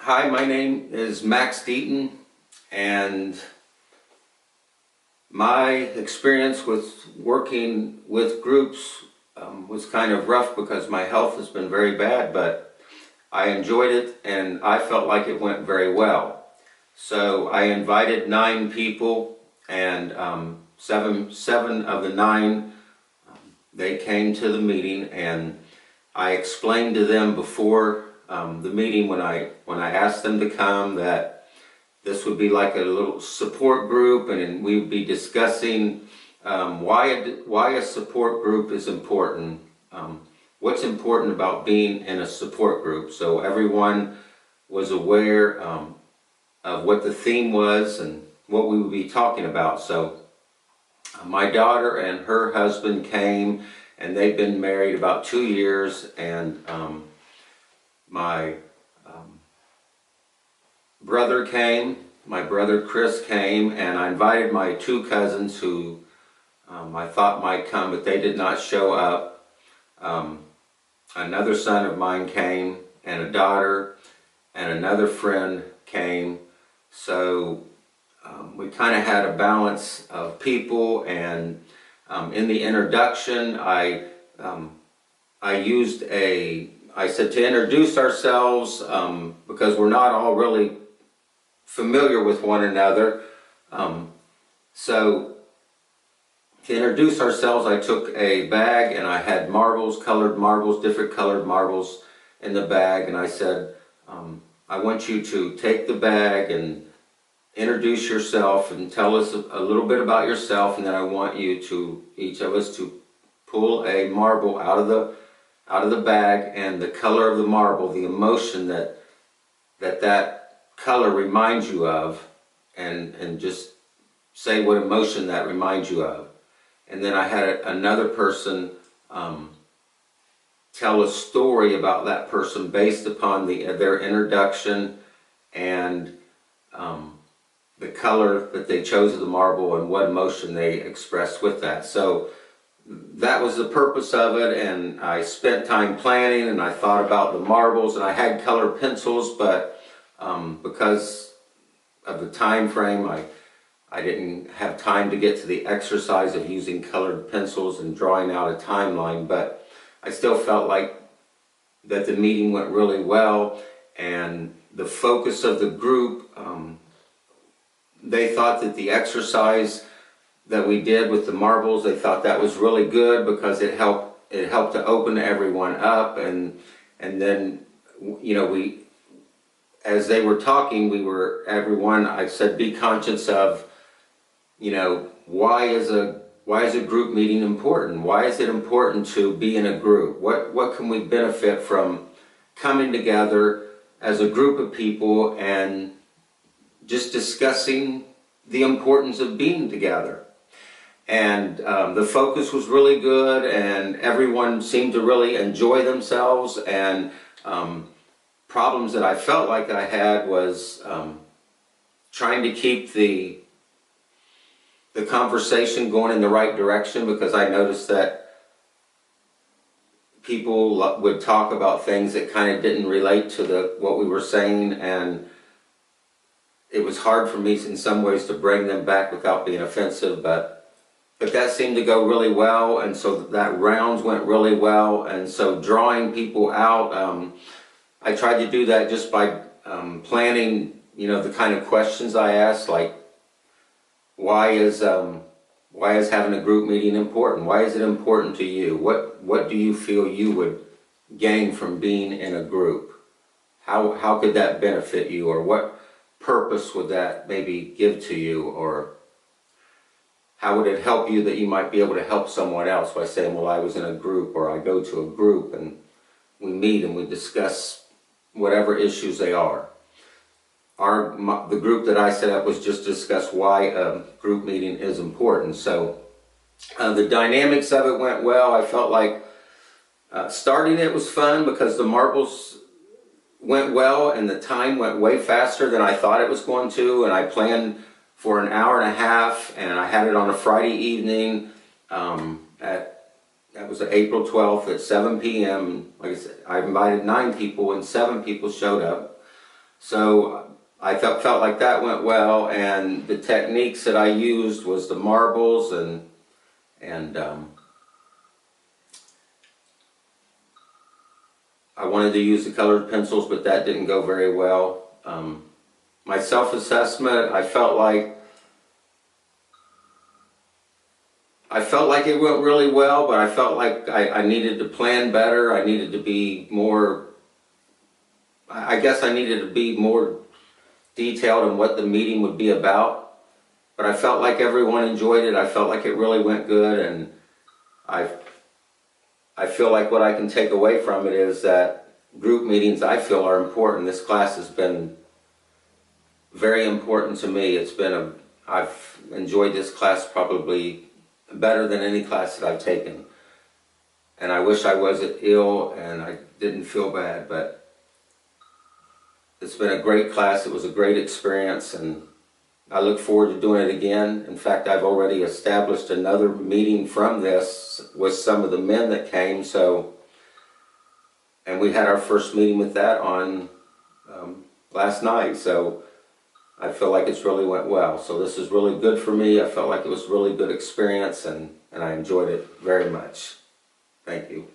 Hi, my name is Max Deaton, and my experience with working with groups was kind of rough because my health has been very bad, but I enjoyed it and I felt like it went very well. So I invited 9 people, and seven of the 9, they came to the meeting, and I explained to them before the meeting, when I asked them to come, that this would be like a little support group, and we would be discussing why a support group is important, what's important about being in a support group. So everyone was aware of what the theme was and what we would be talking about. So my daughter and her husband came, and they've been married about 2 years, and my brother came, my brother Chris came, and I invited my 2 cousins who I thought might come, but they did not show up. Another son of mine came, and a daughter, and another friend came. So we kind of had a balance of people, and in the introduction I said to introduce ourselves, because we're not all really familiar with one another. So to introduce ourselves, I took a bag and I had marbles, colored marbles, different colored marbles in the bag, and I said, I want you to take the bag and introduce yourself and tell us a little bit about yourself, and then I want you to, each of us, to pull a marble out of the bag, and the color of the marble, the emotion that color reminds you of, and just say what emotion that reminds you of. And then I had another person tell a story about that person based upon their introduction and the color that they chose of the marble and what emotion they expressed with that. So that was the purpose of it, and I spent time planning, and I thought about the marbles, and I had colored pencils, but because of the time frame, I didn't have time to get to the exercise of using colored pencils and drawing out a timeline, but I still felt like that the meeting went really well, and the focus of the group, they thought that the exercise that we did with the marbles, they thought that was really good because it helped to open everyone up, and then, you know, as they were talking, I said, be conscious of, you know, why is a group meeting important? Why is it important to be in a group? What can we benefit from coming together as a group of people and just discussing the importance of being together? And the focus was really good, and everyone seemed to really enjoy themselves, and problems that I felt like I had was trying to keep the conversation going in the right direction, because I noticed that people would talk about things that kind of didn't relate to what we were saying, and it was hard for me in some ways to bring them back without being offensive, but that seemed to go really well, and so that rounds went really well. And so drawing people out, I tried to do that just by planning, you know, the kind of questions I asked, like, why is having a group meeting important? Why is it important to you? What do you feel you would gain from being in a group? How could that benefit you, or what purpose would that maybe give to you, or how would it help you that you might be able to help someone else by saying, well, I was in a group, or I go to a group and we meet and we discuss whatever issues they are. The group that I set up was just discuss why a group meeting is important. So the dynamics of it went well. I felt like starting it was fun because the marbles went well and the time went way faster than I thought it was going to, and I planned for an hour and a half, and I had it on a Friday evening that was April 12th at 7 p.m. Like I said, I invited 9 people and 7 people showed up. So I felt like that went well, and the techniques that I used was the marbles and I wanted to use the colored pencils, but that didn't go very well. My self-assessment, I felt like it went really well, but I felt like I needed to plan better. I needed to be more, I guess I needed to be more detailed on what the meeting would be about. But I felt like everyone enjoyed it. I felt like it really went good, and I feel like what I can take away from it is that group meetings, I feel, are important. This class has been very important to me. I've enjoyed this class probably better than any class that I've taken. And I wish I wasn't ill and I didn't feel bad, but it's been a great class. It was a great experience, and I look forward to doing it again. In fact, I've already established another meeting from this with some of the men that came, and we had our first meeting with that on last night, so I feel like it's really went well. So this is really good for me. I felt like it was a really good experience, and I enjoyed it very much. Thank you.